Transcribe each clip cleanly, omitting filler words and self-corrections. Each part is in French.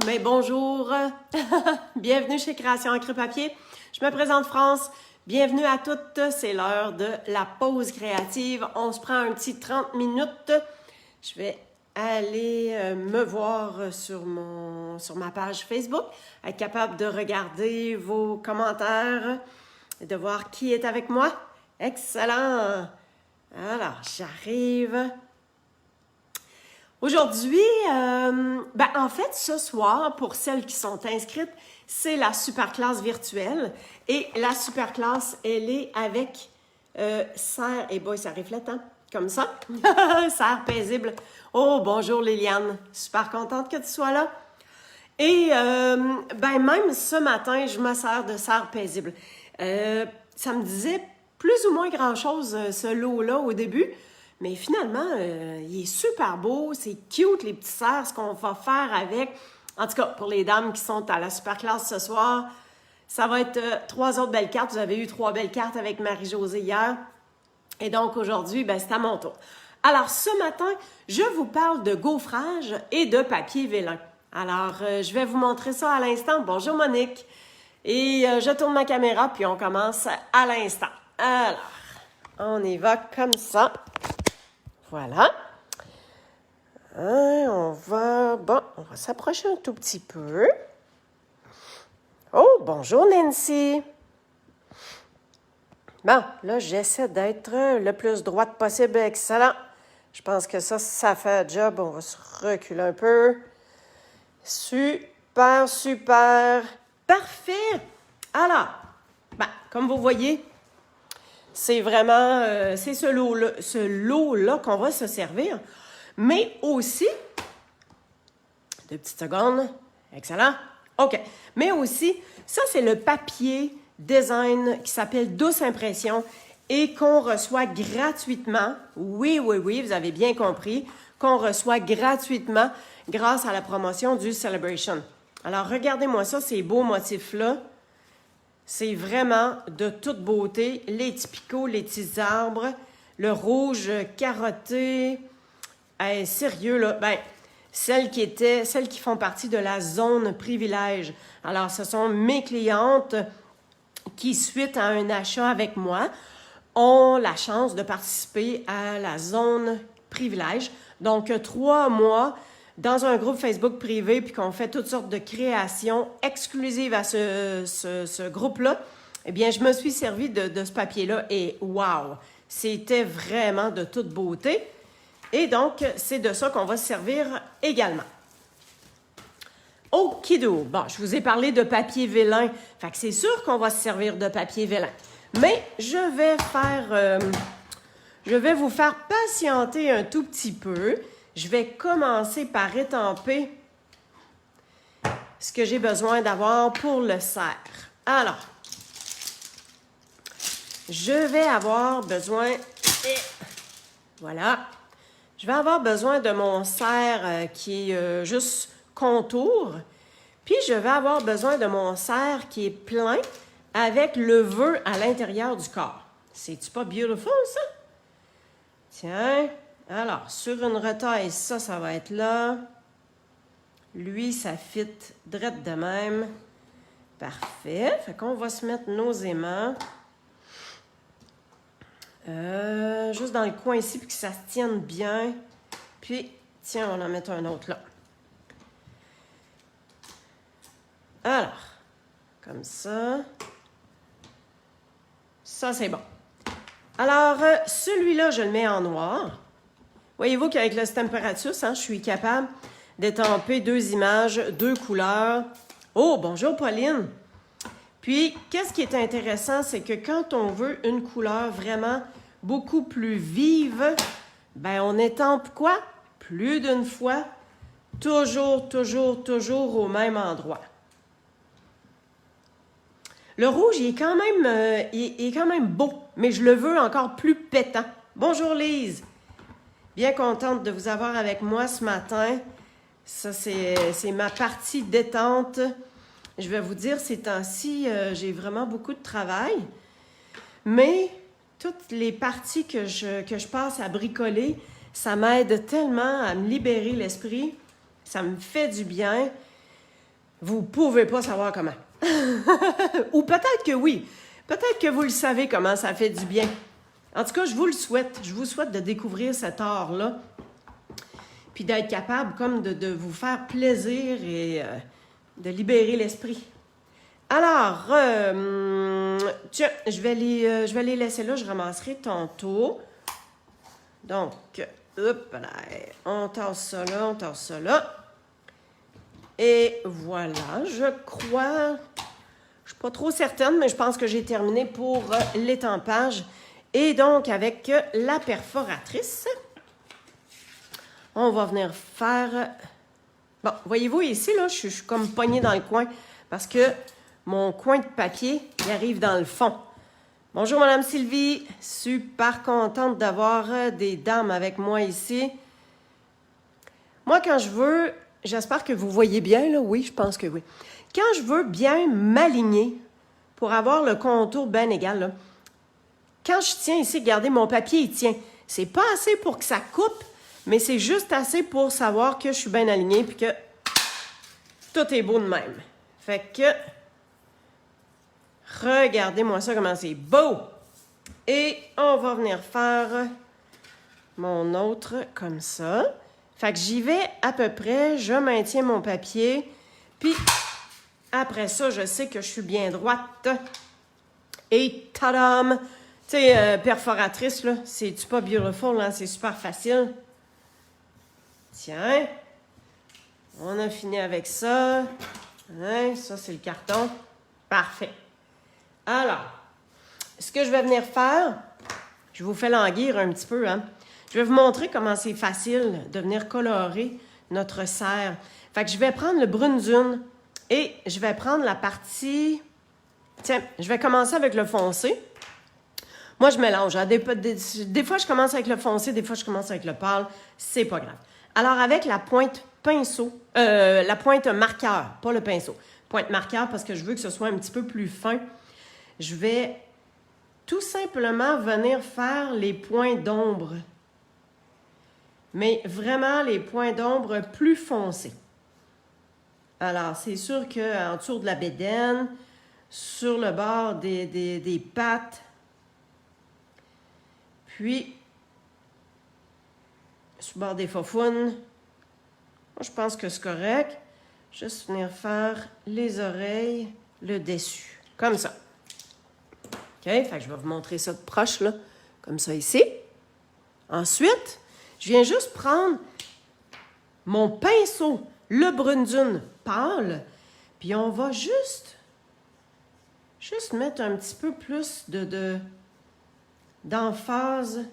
mais bonjour. Bienvenue chez Création Encre Papier. Je me présente France. Bienvenue à toutes. C'est l'heure de la pause créative. On se prend un petit 30 minutes. Je vais aller me voir sur ma page Facebook, être capable de regarder vos commentaires et de voir qui est avec moi. Excellent. Alors, j'arrive. Aujourd'hui, en fait, ce soir, pour celles qui sont inscrites, c'est la super classe virtuelle. Et la super classe, elle est avec Serre, et boy, ça reflète, hein? Comme ça. Serre paisible. Oh, bonjour Liliane. Super contente que tu sois là. Et même ce matin, je me sers de Serre paisible. Ça me disait plus ou moins grand-chose, ce lot-là, au début. Mais finalement, il est super beau, c'est cute, les petits cerfs, ce qu'on va faire avec. En tout cas, pour les dames qui sont à la super classe ce soir, ça va être 3 autres belles cartes. Vous avez eu 3 belles cartes avec Marie-Josée hier. Et donc, aujourd'hui, c'est à mon tour. Alors, ce matin, je vous parle de gaufrage et de papier vélin. Alors, je vais vous montrer ça à l'instant. Bonjour Monique. Et je tourne ma caméra, puis on commence à l'instant. Alors, on y va comme ça. Voilà. On va s'approcher un tout petit peu. Oh, bonjour Nancy. Bon, là, j'essaie d'être le plus droite possible. Excellent. Je pense que ça fait le job. On va se reculer un peu. Super, super. Parfait. Alors, comme vous voyez, c'est vraiment, c'est ce lot-là qu'on va se servir. Mais aussi, 2 petites secondes, excellent, OK. Mais aussi, ça c'est le papier design qui s'appelle Douce Impression et qu'on reçoit gratuitement. Oui, vous avez bien compris, qu'on reçoit gratuitement grâce à la promotion du Celebration. Alors, regardez-moi ça, ces beaux motifs-là. C'est vraiment de toute beauté. Les petits picots, les petits arbres, le rouge carotté. Sérieux, là, celles qui font partie de la zone privilège. Alors, ce sont mes clientes qui, suite à un achat avec moi, ont la chance de participer à la zone privilège. Donc, 3 mois dans un groupe Facebook privé, puis qu'on fait toutes sortes de créations exclusives à ce groupe-là, eh bien, je me suis servi de ce papier-là et wow! C'était vraiment de toute beauté. Et donc, c'est de ça qu'on va se servir également. Okido! Bon, je vous ai parlé de papier vélin. Fait que c'est sûr qu'on va se servir de papier vélin. Mais je vais vous faire patienter un tout petit peu. Je vais commencer par étamper ce que j'ai besoin d'avoir pour le cerf. Alors, je vais avoir besoin... Voilà. Je vais avoir besoin de mon cerf qui est juste contour. Puis, je vais avoir besoin de mon cerf qui est plein avec le vœu à l'intérieur du corps. C'est-tu pas beautiful, ça? Tiens... Alors, sur une retaille, ça va être là. Lui, ça fit drette de même. Parfait. Fait qu'on va se mettre nos aimants. Juste dans le coin ici, puis que ça se tienne bien. Puis, tiens, on en met un autre là. Alors, comme ça. Ça, c'est bon. Alors, celui-là, je le mets en noir. Voyez-vous qu'avec le Stemperatus, je suis capable d'étamper 2 images, 2 couleurs. Oh, bonjour Pauline! Puis, qu'est-ce qui est intéressant, c'est que quand on veut une couleur vraiment beaucoup plus vive, on étampe quoi? Plus d'une fois, toujours au même endroit. Le rouge, il est quand même beau, mais je le veux encore plus pétant. Bonjour Lise! Bien contente de vous avoir avec moi ce matin. Ça, c'est ma partie détente. Je vais vous dire, ces temps-ci, j'ai vraiment beaucoup de travail. Mais toutes les parties que je passe à bricoler, ça m'aide tellement à me libérer l'esprit. Ça me fait du bien. vous pouvez pas savoir comment. Ou peut-être que oui. Peut-être que vous le savez comment ça fait du bien. En tout cas, je vous le souhaite. Je vous souhaite de découvrir cet art-là. Puis d'être capable comme de vous faire plaisir et de libérer l'esprit. Alors, tiens, je vais les laisser là. Je ramasserai tantôt. Donc, hop là, on tasse ça là, on tasse ça là. Et voilà, je crois, je suis pas trop certaine, mais je pense que j'ai terminé pour l'étampage. Et donc, avec la perforatrice, on va venir faire... Bon, voyez-vous ici, là, je suis comme pognée dans le coin parce que mon coin de papier, il arrive dans le fond. Bonjour, Madame Sylvie. Super contente d'avoir des dames avec moi ici. Moi, quand je veux... J'espère que vous voyez bien, là. Oui, je pense que oui. Quand je veux bien m'aligner pour avoir le contour bien égal, là, quand je tiens ici, regardez, mon papier, il tient. C'est pas assez pour que ça coupe, mais c'est juste assez pour savoir que je suis bien alignée puis que tout est beau de même. Fait que, regardez-moi ça, comment c'est beau! Et on va venir faire mon autre comme ça. Fait que j'y vais à peu près, je maintiens mon papier, puis après ça, je sais que je suis bien droite. Et tadam! Tu sais, perforatrice, là, c'est-tu pas beautiful, hein? C'est super facile. Tiens, on a fini avec ça. Hein? Ça, c'est le carton. Parfait. Alors, ce que je vais venir faire, je vous fais languir un petit peu, hein? Je vais vous montrer comment c'est facile de venir colorer notre serre. Fait que je vais prendre le Brunzun et je vais prendre la partie... Tiens, je vais commencer avec le foncé. Moi, je mélange. Hein. Des fois, je commence avec le foncé, des fois, je commence avec le pâle. C'est pas grave. Alors, avec la pointe pinceau, la pointe marqueur, pas le pinceau. Pointe marqueur parce que je veux que ce soit un petit peu plus fin. Je vais tout simplement venir faire les points d'ombre. Mais vraiment les points d'ombre plus foncés. Alors, c'est sûr qu'en dessous de la bédaine, sur le bord des pattes, puis sur le bord des faufounes, moi, je pense que c'est correct. Juste venir faire les oreilles, le dessus, comme ça. OK? Fait que je vais vous montrer ça de proche, là, comme ça ici. Ensuite, je viens juste prendre mon pinceau, le Brunzun pâle, puis on va juste mettre un petit peu plus d'emphase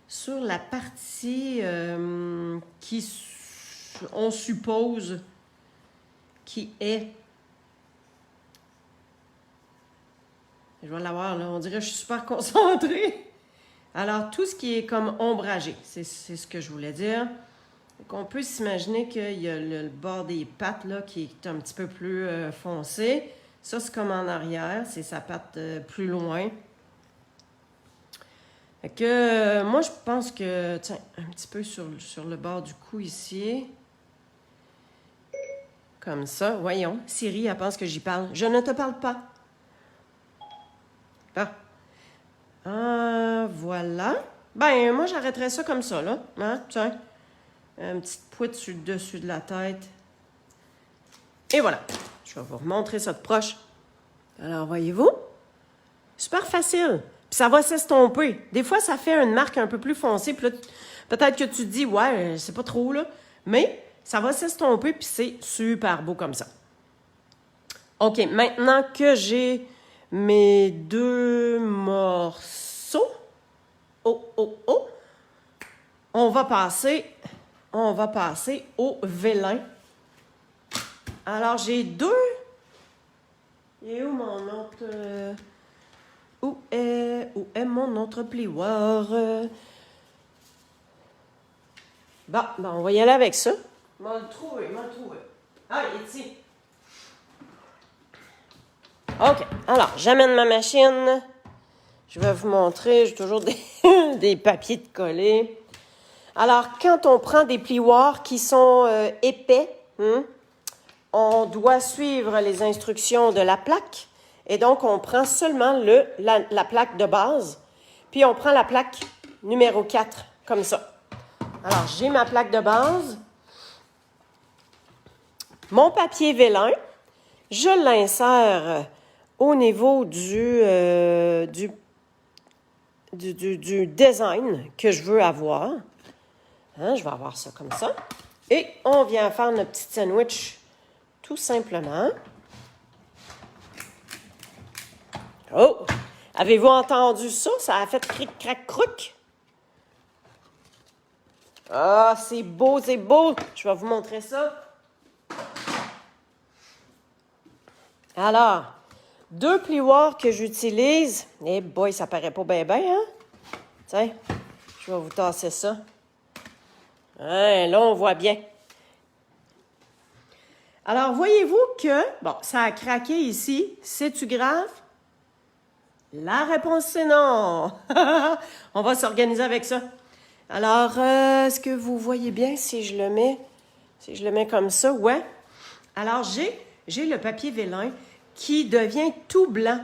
sur la partie qui, on suppose, qui est... Je vais l'avoir là, on dirait que je suis super concentrée. Alors, tout ce qui est comme ombragé, c'est ce que je voulais dire. Donc, on peut s'imaginer qu'il y a le bord des pattes là, qui est un petit peu plus foncé. Ça, c'est comme en arrière, c'est sa patte plus loin. Fait que, moi, je pense que, tiens, un petit peu sur le bord du cou ici. Comme ça, voyons. Siri, elle pense que j'y parle. Je ne te parle pas. Bon. Voilà. Ben, moi, j'arrêterais ça comme ça, là. Hein? Tiens. Une petite poutre sur le dessus de la tête. Et voilà. Je vais vous remontrer ça de proche. Alors, voyez-vous? Super facile. Puis ça va s'estomper. Des fois, ça fait une marque un peu plus foncée. Puis là, peut-être que tu te dis, ouais, c'est pas trop, là. Mais ça va s'estomper, puis c'est super beau comme ça. OK, maintenant que j'ai mes deux morceaux, on va passer au vélin. Alors, j'ai deux... Et où mon autre... Où est mon autre plioir? Bon, on va y aller avec ça. M'en le trouver. Ah, il est ici. OK. Alors, j'amène ma machine. Je vais vous montrer. J'ai toujours des papiers de coller. Alors, quand on prend des plioirs qui sont épais, on doit suivre les instructions de la plaque. Et donc, on prend seulement la plaque de base. Puis, on prend la plaque numéro 4, comme ça. Alors, j'ai ma plaque de base. Mon papier vélin, je l'insère au niveau du design que je veux avoir. Hein, je vais avoir ça comme ça. Et on vient faire notre petit sandwich tout simplement. Oh! Avez-vous entendu ça? Ça a fait cric, crac, croc. Ah, c'est beau, c'est beau! Je vais vous montrer ça. Alors, 2 plioirs que j'utilise. Eh boy, ça paraît pas bien, hein? Tiens, je vais vous tasser ça. Hein, là, on voit bien. Alors, voyez-vous que, bon, ça a craqué ici. C'est-tu grave? La réponse, c'est non. On va s'organiser avec ça. Alors, est-ce que vous voyez bien si je le mets comme ça? Ouais. Alors, j'ai le papier vélin qui devient tout blanc.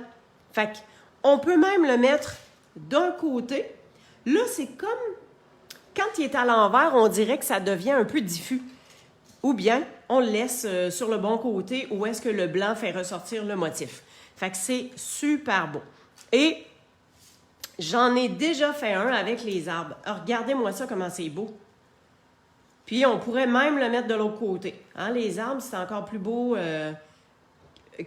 Fait qu'on peut même le mettre d'un côté. Là, c'est comme quand il est à l'envers, on dirait que ça devient un peu diffus. Ou bien, on le laisse sur le bon côté où est-ce que le blanc fait ressortir le motif. Fait que c'est super beau. Et j'en ai déjà fait un avec les arbres. Alors, regardez-moi ça, comment c'est beau. Puis, on pourrait même le mettre de l'autre côté. Hein? Les arbres, c'est encore plus beau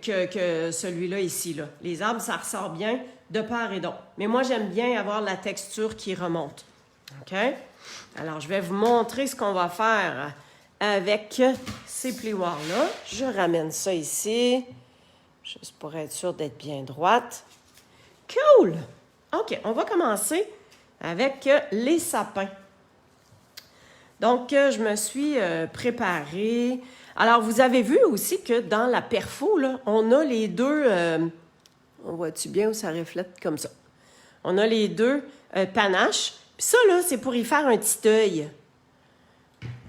que celui-là ici. Là. Les arbres, ça ressort bien de part et d'autre. Mais moi, j'aime bien avoir la texture qui remonte. OK? Alors, je vais vous montrer ce qu'on va faire avec ces plioirs-là. Je ramène ça ici, juste pour être sûr d'être bien droite. Cool! OK, on va commencer avec les sapins. Donc, je me suis préparée. Alors, vous avez vu aussi que dans la perfo, là, on a les deux... on voit-tu bien où ça reflète comme ça? On a les deux panaches. Puis ça, là, c'est pour y faire un petit œil.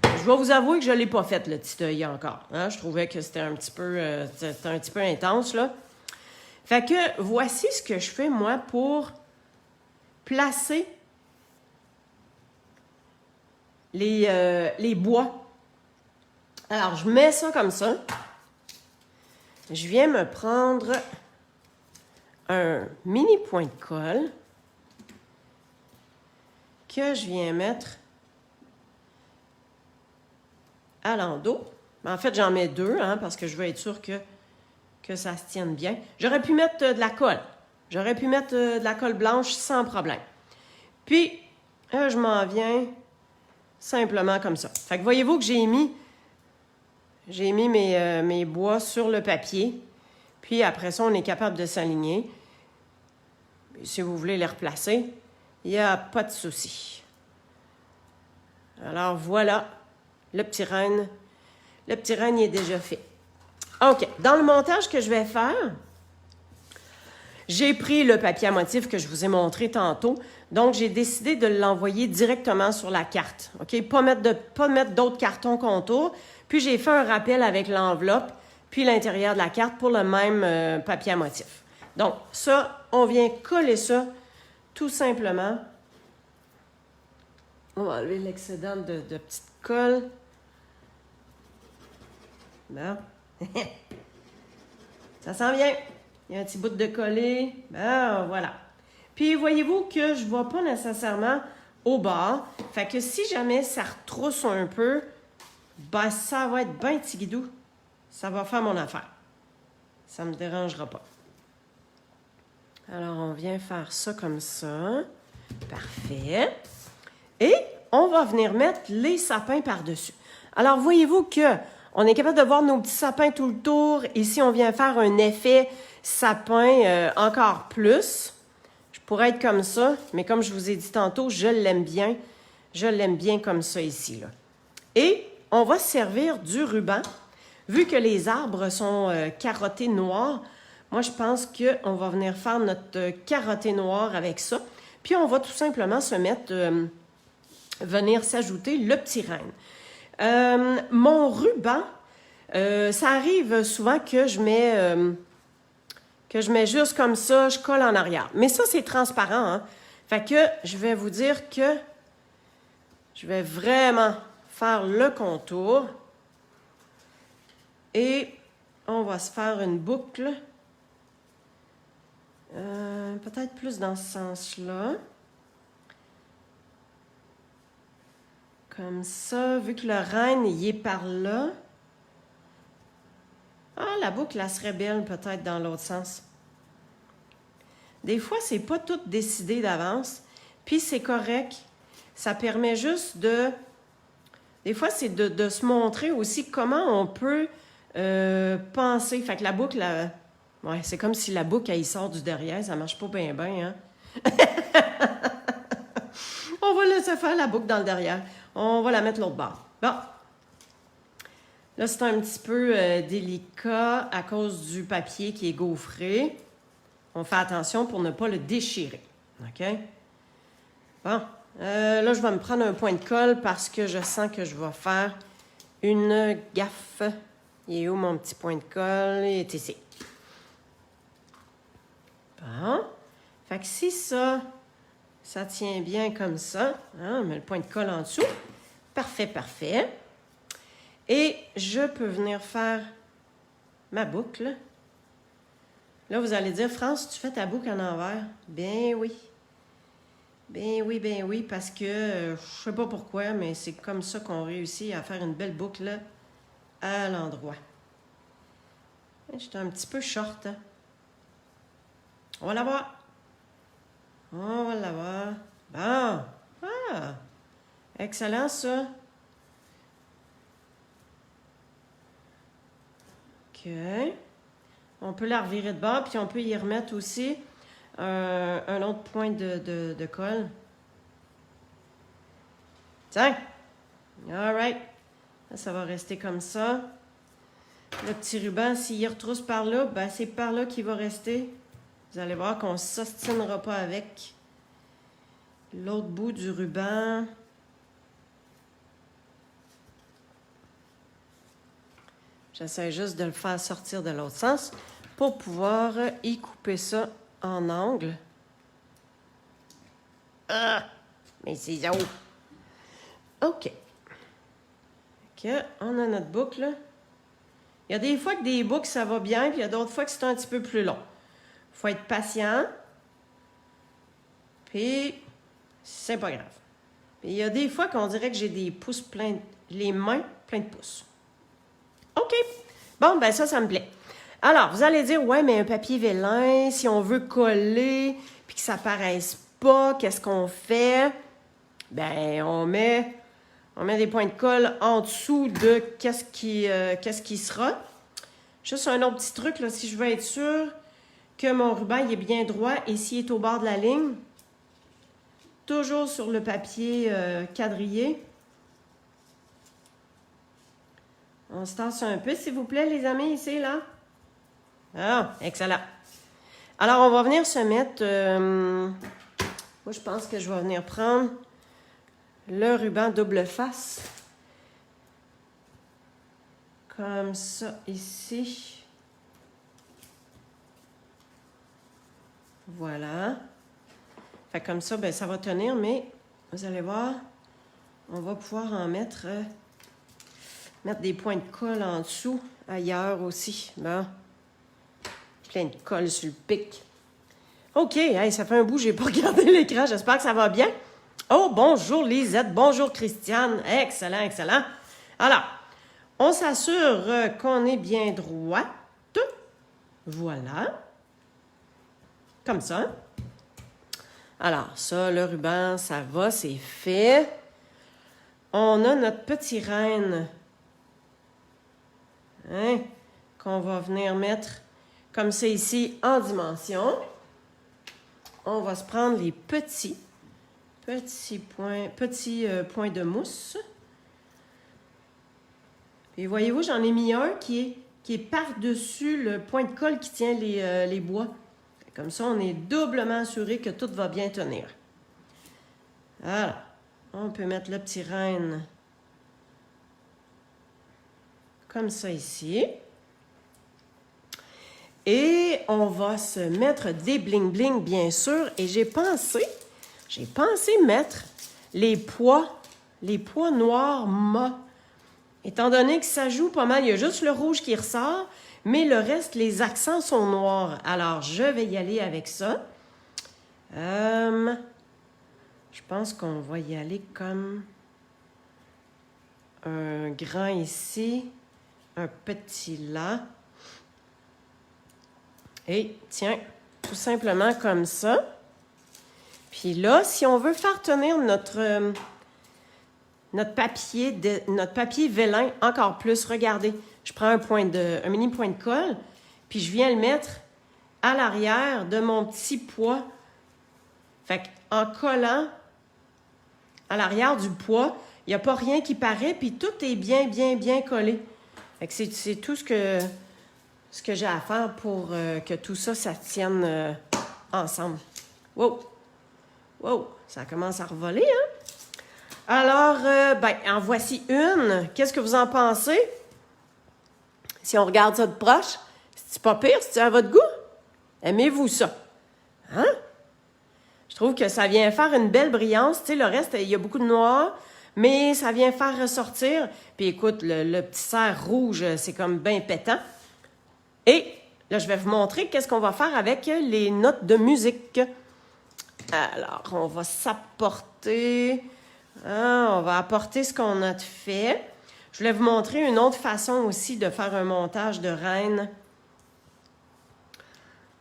Je vais vous avouer que je ne l'ai pas fait, le petit œil encore. Hein? Je trouvais que c'était un petit peu intense, là. Fait que voici ce que je fais, moi, pour placer les bois. Alors, je mets ça comme ça. Je viens me prendre un mini point de colle que je viens mettre à l'endos. En fait, j'en mets 2, hein, parce que je veux être sûre que ça se tienne bien. J'aurais pu mettre de la colle. J'aurais pu mettre de la colle blanche sans problème. Puis, je m'en viens simplement comme ça. Fait que voyez-vous que j'ai mis mes bois sur le papier. Puis après ça, on est capable de s'aligner. Si vous voulez les replacer, il n'y a pas de souci. Alors voilà, le petit renne. Le petit renne, il est déjà fait. OK. Dans le montage que je vais faire, j'ai pris le papier à motif que je vous ai montré tantôt. Donc, j'ai décidé de l'envoyer directement sur la carte. OK? Pas mettre d'autres cartons contours. Puis, j'ai fait un rappel avec l'enveloppe, puis l'intérieur de la carte pour le même papier à motif. Donc, ça, on vient coller ça tout simplement. On va enlever l'excédent de petite colle. Bon. Ça sent bien. Il y a un petit bout de collé. Ben, voilà. Puis, voyez-vous que je ne vais pas nécessairement au bas. Fait que si jamais ça retrousse un peu, ben, ça va être bien tigidou. Ça va faire mon affaire. Ça ne me dérangera pas. Alors, on vient faire ça comme ça. Parfait. Et on va venir mettre les sapins par-dessus. Alors, voyez-vous que on est capable de voir nos petits sapins tout le tour. Ici, on vient faire un effet sapin encore plus. Je pourrais être comme ça, mais comme je vous ai dit tantôt, je l'aime bien. Je l'aime bien comme ça ici, là. Et on va se servir du ruban. Vu que les arbres sont carottés noirs, moi, je pense qu'on va venir faire notre carotté noir avec ça. Puis, on va tout simplement se mettre, venir s'ajouter le petit renne. Mon ruban, Ça arrive souvent que je mets juste comme ça, je colle en arrière. Mais ça, c'est transparent, hein? Fait que je vais vous dire que je vais vraiment faire le contour. Et on va se faire une boucle. Peut-être plus dans ce sens-là. Comme ça, vu que le renne, il est par là. Ah, la boucle, elle serait belle peut-être dans l'autre sens. Des fois, c'est pas tout décidé d'avance. Puis c'est correct. Ça permet juste de... Des fois, c'est de se montrer aussi comment on peut penser. Fait que la boucle, ouais, c'est comme si la boucle, elle sort du derrière. Ça marche pas bien, hein? On va laisser faire la boucle dans le derrière. On va la mettre l'autre bord. Bon. Là, c'est un petit peu délicat à cause du papier qui est gaufré. On fait attention pour ne pas le déchirer. OK? Bon. Là, je vais me prendre un point de colle parce que je sens que je vais faire une gaffe. Il est où mon petit point de colle? Il est ici. Bon. Fait que si ça tient bien comme ça, hein, on met le point de colle en dessous. Parfait, parfait. Et je peux venir faire ma boucle. Là, vous allez dire, France, tu fais ta boucle en envers? Ben oui. Ben oui, parce que je sais pas pourquoi, mais c'est comme ça qu'on réussit à faire une belle boucle là, à l'endroit. J'étais un petit peu short. Hein? On va la voir. On va la voir. Bon. Ah! Excellent, ça. OK. On peut la revirer de bord, puis on peut y remettre aussi un autre point de colle. Tiens! All right. Ça va rester comme ça. Le petit ruban, s'il retrousse par là, ben c'est par là qu'il va rester. Vous allez voir qu'on ne s'ostinera pas avec. L'autre bout du ruban. J'essaie juste de le faire sortir de l'autre sens pour pouvoir y couper ça en angle. Ah! Mes ciseaux! OK. OK, on a notre boucle. Il y a des fois que des boucles, ça va bien, puis il y a d'autres fois que c'est un petit peu plus long. Il faut être patient. Puis, c'est pas grave. Puis, il y a des fois qu'on dirait que j'ai des pouces pleins, les mains pleines de pouces. OK. Bon, ben ça me plaît. Alors, vous allez dire, ouais, mais un papier vélin, si on veut coller, puis que ça paraisse pas, qu'est-ce qu'on fait? Ben, on met des points de colle en dessous de qu'est-ce qui sera. Juste un autre petit truc, là, si je veux être sûr que mon ruban il est bien droit et s'il est au bord de la ligne, toujours sur le papier quadrillé. On se tasse un peu, s'il vous plaît, les amis, ici, là. Ah, excellent. Alors, on va venir se mettre... moi, je pense que je vais venir prendre le ruban double face. Comme ça, ici. Voilà. Fait comme ça, ben, ça va tenir, mais vous allez voir, on va pouvoir en mettre des points de colle en dessous, ailleurs aussi. Bon. Plein de colle sur le pic. OK, hey, ça fait un bout, j'ai pas regardé l'écran. J'espère que ça va bien. Oh, bonjour Lisette, bonjour Christiane. Excellent, excellent. Alors, on s'assure qu'on est bien droite. Voilà. Comme ça. Alors, ça, le ruban, ça va, c'est fait. On a notre petit renne. Hein, qu'on va venir mettre comme ça ici en dimension. On va se prendre les petits points de mousse. Et voyez-vous, j'en ai mis un qui est par-dessus le point de colle qui tient les bois. Comme ça, on est doublement assuré que tout va bien tenir. Voilà. On peut mettre le petit renne comme ça ici. Et on va se mettre des bling-bling, bien sûr. Et j'ai pensé mettre les pois noirs mat. Étant donné que ça joue pas mal, il y a juste le rouge qui ressort, mais le reste, les accents sont noirs. Alors, je vais y aller avec ça. Je pense qu'on va y aller comme un grand ici, un petit là. Et tiens, tout simplement comme ça. Puis là, si on veut faire tenir notre papier vélin encore plus, regardez, je prends un mini point de colle, puis je viens le mettre à l'arrière de mon petit pois. Fait qu'en collant à l'arrière du pois, il n'y a pas rien qui paraît, puis tout est bien, bien, bien collé. Fait que c'est tout ce que j'ai à faire pour que tout ça, ça tienne ensemble. Wow! Wow! Ça commence à revoler, hein? Alors, en voici une. Qu'est-ce que vous en pensez? Si on regarde ça de proche, c'est pas pire, c'est à votre goût? Aimez-vous ça? Hein? Je trouve que ça vient faire une belle brillance. Tu sais, le reste, il y a beaucoup de noir, mais ça vient faire ressortir. Puis écoute, le petit cerf rouge, c'est comme bien pétant. Et là, je vais vous montrer qu'est-ce qu'on va faire avec les notes de musique. Alors, on va s'apporter... on va apporter ce qu'on a fait. Je voulais vous montrer une autre façon aussi de faire un montage de reine.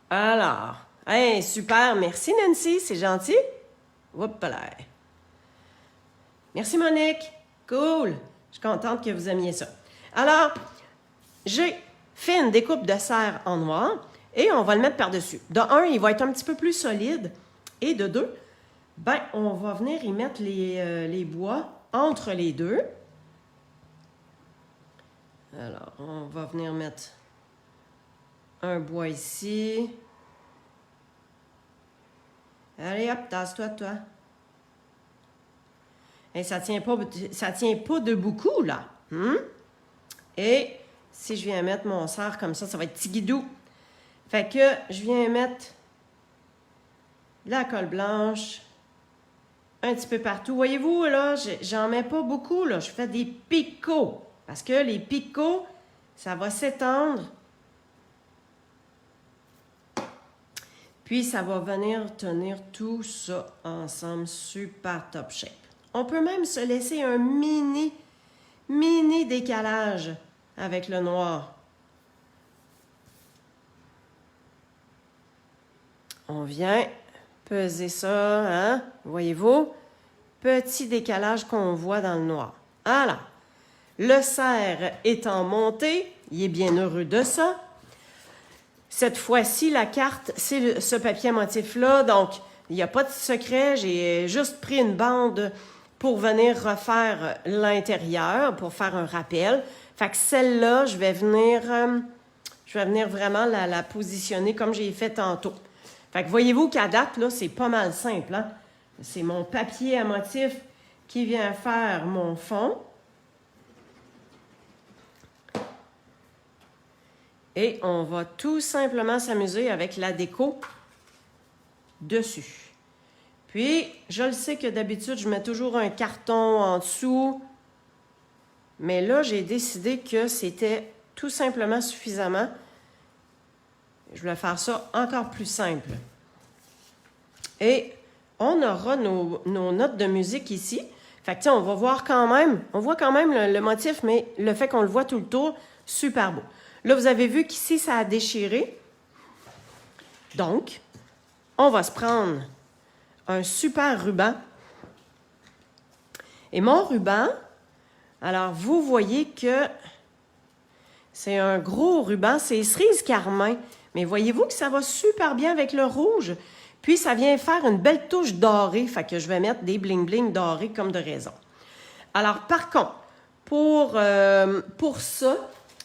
Alors, hey, super. Merci Nancy, c'est gentil. Oups là. Merci Monique. Cool. Je suis contente que vous aimiez ça. Alors, j'ai fait une découpe de cerf en noir et on va le mettre par-dessus. De un, il va être un petit peu plus solide. Et de deux, on va venir y mettre les bois entre les deux. Alors, on va venir mettre un bois ici. Allez, hop, tasse-toi, toi. Et ça tient pas de beaucoup, là. Et si je viens mettre mon cerf comme ça, ça va être tigidou. Fait que je viens mettre de la colle blanche un petit peu partout. Voyez-vous, là, j'en mets pas beaucoup, là. Je fais des picots. Parce que les picots, ça va s'étendre. Puis, ça va venir tenir tout ça ensemble, super top shape. On peut même se laisser un mini décalage avec le noir. On vient peser ça, hein? Voyez-vous? Petit décalage qu'on voit dans le noir. Alors, le cerf étant monté, il est bien heureux de ça. Cette fois-ci, la carte, c'est ce papier à motif-là, donc il n'y a pas de secret. J'ai juste pris une bande pour venir refaire l'intérieur, pour faire un rappel. Fait que celle-là, je vais venir vraiment la positionner comme j'ai fait tantôt. Fait que voyez-vous qu'à date, là, c'est pas mal simple, hein? C'est mon papier à motif qui vient faire mon fond. Et on va tout simplement s'amuser avec la déco dessus. Puis, je le sais que d'habitude, je mets toujours un carton en dessous. Mais là, j'ai décidé que c'était tout simplement suffisamment. Je vais faire ça encore plus simple. Et on aura nos notes de musique ici. Fait que, on va voir quand même, on voit quand même le motif, mais le fait qu'on le voit tout le tour, super beau. Là, vous avez vu qu'ici, ça a déchiré. Donc, on va se prendre un super ruban. Et mon ruban, alors, vous voyez que c'est un gros ruban, c'est cerise carmin. Mais voyez-vous que ça va super bien avec le rouge. Puis, ça vient faire une belle touche dorée. Fait que je vais mettre des bling-bling dorés comme de raison. Alors, par contre, pour ça,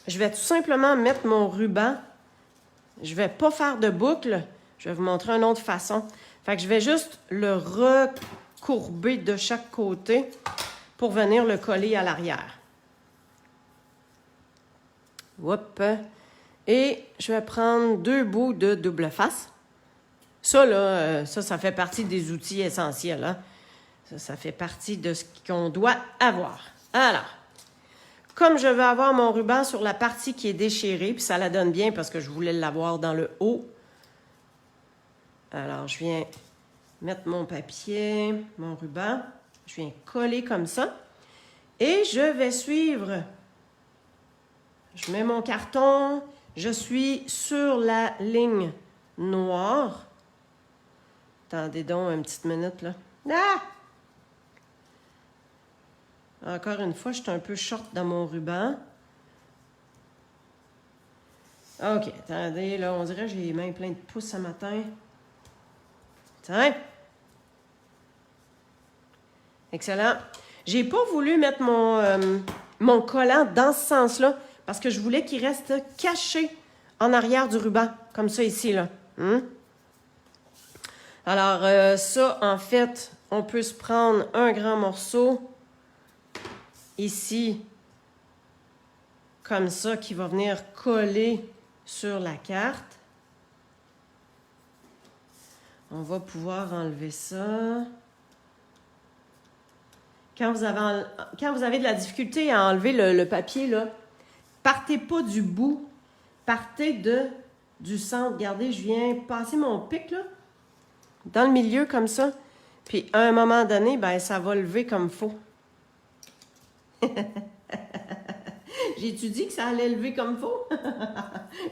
je vais tout simplement mettre mon ruban. Je ne vais pas faire de boucle. Je vais vous montrer une autre façon. Fait que je vais juste le recourber de chaque côté pour venir le coller à l'arrière. Hop. Et je vais prendre 2 bouts de double face. Ça, là, ça fait partie des outils essentiels. Hein? Ça fait partie de ce qu'on doit avoir. Alors, comme je veux avoir mon ruban sur la partie qui est déchirée, puis ça la donne bien parce que je voulais l'avoir dans le haut. Alors, je viens mettre mon papier, mon ruban. Je viens coller comme ça. Et je vais suivre. Je mets mon carton. Je suis sur la ligne noire. Attendez donc une petite minute, là. Ah! Encore une fois, je suis un peu short dans mon ruban. OK, attendez, là, on dirait que j'ai les mains pleines de pouces ce matin. Tiens. Excellent. J'ai pas voulu mettre mon collant dans ce sens-là parce que je voulais qu'il reste caché en arrière du ruban, comme ça ici, là. Alors, ça, en fait, on peut se prendre un grand morceau ici, comme ça, qui va venir coller sur la carte. On va pouvoir enlever ça. Quand vous avez de la difficulté à enlever le papier, là, partez pas du bout, partez du centre. Regardez, je viens passer mon pic, là, dans le milieu, comme ça. Puis, à un moment donné, ben, ça va lever comme il faut. J'ai-tu dit que ça allait lever comme il faut?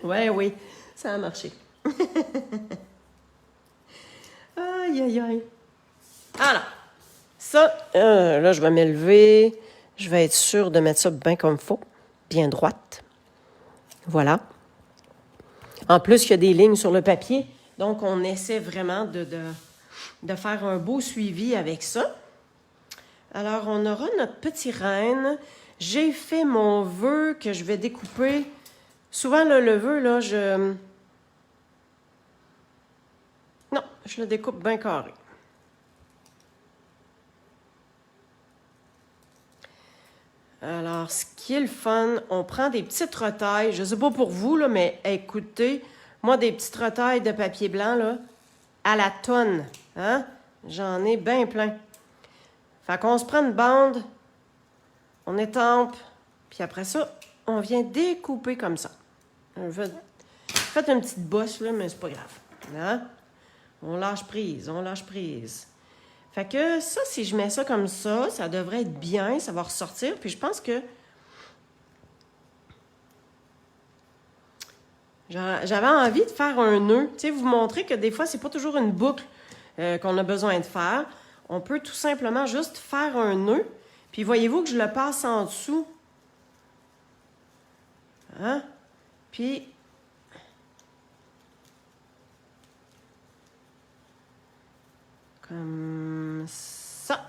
Oui, ça a marché. Aïe, aïe, aïe. Alors, ça, là, je vais m'élever. Je vais être sûre de mettre ça bien comme il faut, bien droite. Voilà. En plus, il y a des lignes sur le papier. Donc, on essaie vraiment de faire un beau suivi avec ça. Alors, on aura notre petit renne. J'ai fait mon vœu que je vais découper. Souvent, là, le vœu, là, non, je le découpe bien carré. Alors, ce qui est le fun, on prend des petites retailles. Je ne sais pas pour vous, là, mais écoutez, moi, des petites retailles de papier blanc, là, à la tonne. Hein? J'en ai bien plein. Fait qu'on se prend une bande, on étampe, puis après ça, on vient découper comme ça. Faites une petite bosse, là, mais c'est pas grave. Hein? On lâche prise, on lâche prise. Fait que ça, si je mets ça comme ça, ça devrait être bien, ça va ressortir. Puis je pense que j'avais envie de faire un nœud. Tu sais, vous montrer que des fois, c'est pas toujours une boucle qu'on a besoin de faire. On peut tout simplement juste faire un nœud. Puis voyez-vous que je le passe en dessous. Hein? Puis comme ça.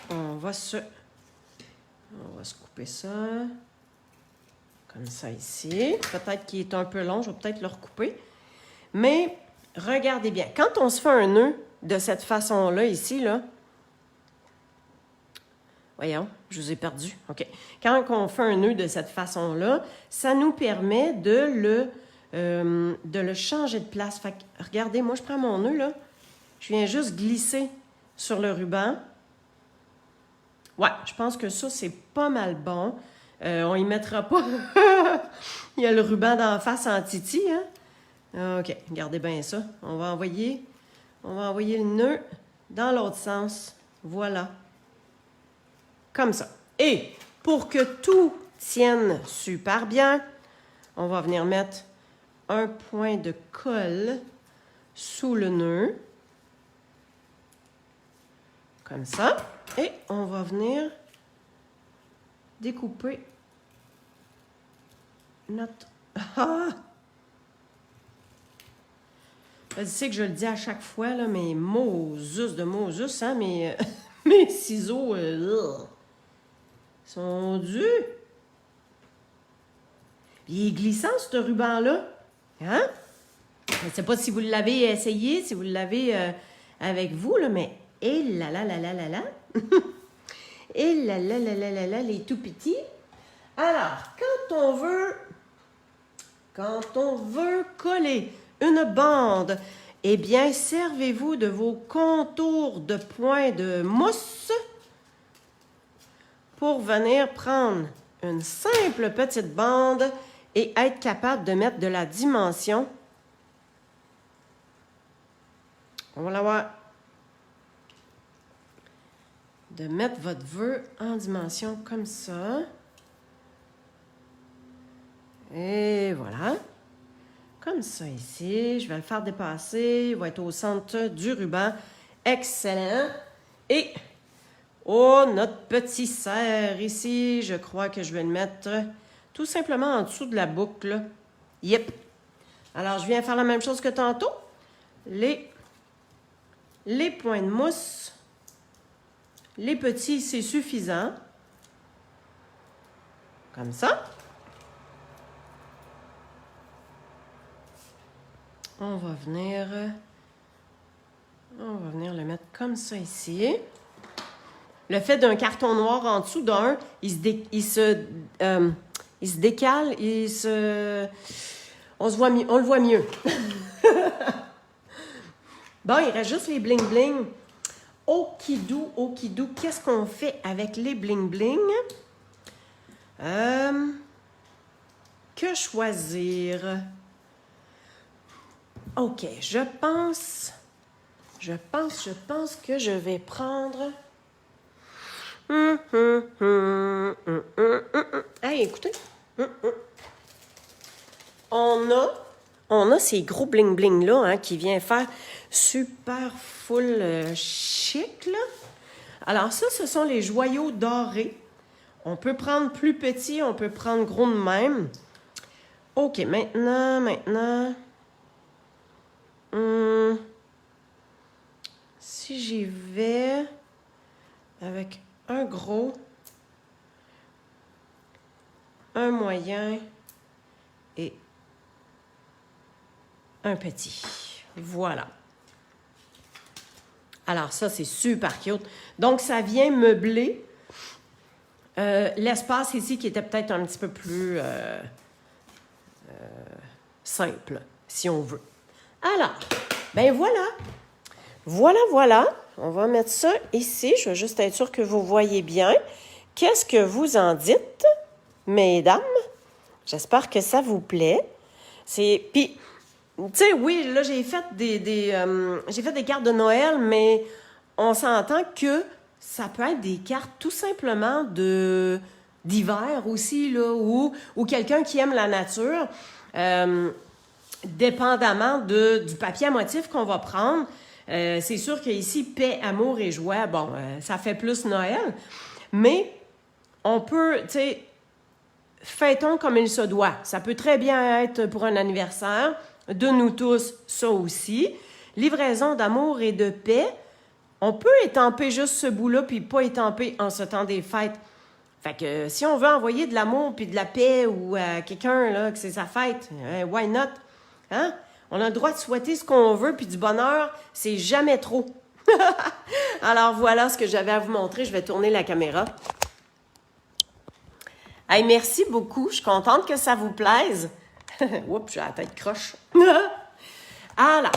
On va se couper ça. Comme ça ici. Peut-être qu'il est un peu long, je vais peut-être le recouper. Mais regardez bien. Quand on se fait un nœud de cette façon-là, ici, là. Voyons, je vous ai perdu. OK. Quand on fait un nœud de cette façon-là, ça nous permet de le changer de place. Fait que, regardez, moi, je prends mon nœud, là. Je viens juste glisser sur le ruban. Ouais, je pense que ça, c'est pas mal bon. On y mettra pas. Il y a le ruban d'en face en titi, hein? OK, regardez bien ça. On va envoyer le nœud dans l'autre sens. Voilà. Comme ça. Et pour que tout tienne super bien, on va venir mettre un point de colle sous le nœud. Comme ça. Et on va venir découper notre... Ah! Je sais que je le dis à chaque fois, là, mais Moses de Moses, hein, mes ciseaux sont durs. Il est glissant, ce ruban-là. Hein? Je ne sais pas si vous l'avez essayé, si vous l'avez avec vous, là, mais... Et là là là là là là. Et là là là là là là, les tout petits. Alors, quand on veut coller une bande, eh bien, servez-vous de vos contours de points de mousse pour venir prendre une simple petite bande et être capable de mettre de la dimension. On va la voir. De mettre votre vœu en dimension comme ça. Et voilà. Comme ça ici. Je vais le faire dépasser. Il va être au centre du ruban. Excellent. Et, oh, notre petit cerf ici, je crois que je vais le mettre tout simplement en dessous de la boucle. Yep. Alors, je viens faire la même chose que tantôt. Les points de mousse. Les petits, c'est suffisant. Comme ça. On va venir le mettre comme ça ici. Le fait d'un carton noir en dessous d'un, il se décale, on le voit mieux. Bon, il reste juste les bling-bling. Okidou, qu'est-ce qu'on fait avec les bling-bling? Que choisir? OK, je pense que je vais prendre... Hey, écoutez. On a ces gros bling-bling-là hein, qui viennent faire super full chic, là. Alors ça, ce sont les joyaux dorés. On peut prendre plus petit, on peut prendre gros de même. OK, maintenant... si j'y vais avec un gros, un moyen et un petit. Voilà. Alors ça, c'est super cute. Donc, ça vient meubler l'espace ici qui était peut-être un petit peu plus simple, si on veut. Alors, ben voilà. Voilà. On va mettre ça ici. Je vais juste être sûre que vous voyez bien. Qu'est-ce que vous en dites, mesdames? J'espère que ça vous plaît. Puis, tu sais, oui, là, j'ai fait des cartes de Noël, mais on s'entend que ça peut être des cartes tout simplement d'hiver aussi, là, ou quelqu'un qui aime la nature. Dépendamment du papier à motif qu'on va prendre, c'est sûr qu'ici, paix, amour et joie, bon, ça fait plus Noël, mais on peut, tu sais, fêtons comme il se doit. Ça peut très bien être pour un anniversaire, de nous tous, ça aussi. Livraison d'amour et de paix, on peut étamper juste ce bout-là, puis pas étamper en ce temps des fêtes. Fait que si on veut envoyer de l'amour puis de la paix ou à quelqu'un, là, que c'est sa fête, why not? Hein? On a le droit de souhaiter ce qu'on veut, puis du bonheur, c'est jamais trop. Alors, voilà ce que j'avais à vous montrer. Je vais tourner la caméra. Hey, merci beaucoup. Je suis contente que ça vous plaise. Oups, j'ai la tête croche. Alors,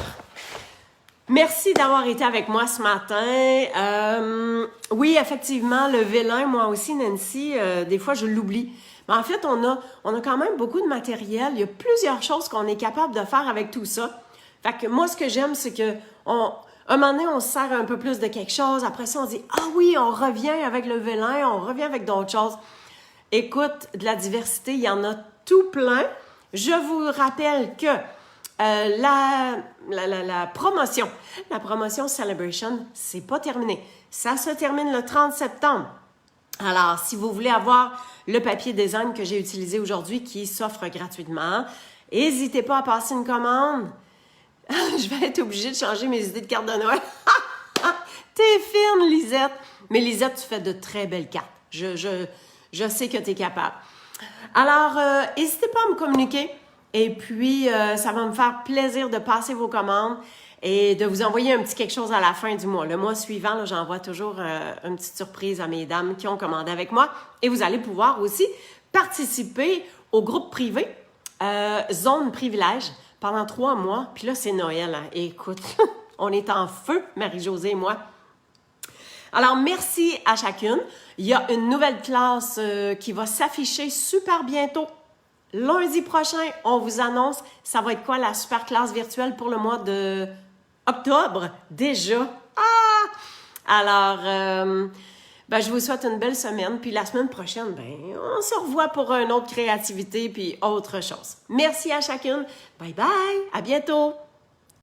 merci d'avoir été avec moi ce matin. Oui, effectivement, le vélin, moi aussi, Nancy, des fois, je l'oublie. Mais en fait, on a quand même beaucoup de matériel. Il y a plusieurs choses qu'on est capable de faire avec tout ça. Fait que moi, ce que j'aime, c'est que un moment donné, on se sert un peu plus de quelque chose. Après ça, on dit « Ah oui, on revient avec le vélin, on revient avec d'autres choses. » Écoute, de la diversité, il y en a tout plein. Je vous rappelle que la promotion Celebration, c'est pas terminé. Ça se termine le 30 septembre. Alors, si vous voulez avoir le papier design que j'ai utilisé aujourd'hui qui s'offre gratuitement, n'hésitez pas à passer une commande. Je vais être obligée de changer mes idées de cartes de Noël. T'es fine, Lisette. Mais Lisette, tu fais de très belles cartes. Je sais que tu es capable. Alors, n'hésitez pas à me communiquer. Et puis, ça va me faire plaisir de passer vos commandes et de vous envoyer un petit quelque chose à la fin du mois. Le mois suivant, là, j'envoie toujours une petite surprise à mes dames qui ont commandé avec moi. Et vous allez pouvoir aussi participer au groupe privé, Zone Privilège, pendant 3 mois. Puis là, c'est Noël. Hein. Et écoute, on est en feu, Marie-Josée et moi. Alors, merci à chacune. Il y a une nouvelle classe qui va s'afficher super bientôt. Lundi prochain, on vous annonce, ça va être quoi la super classe virtuelle pour le mois de octobre, déjà. Alors, je vous souhaite une belle semaine. Puis la semaine prochaine, on se revoit pour une autre créativité puis autre chose. Merci à chacune. Bye bye. À bientôt.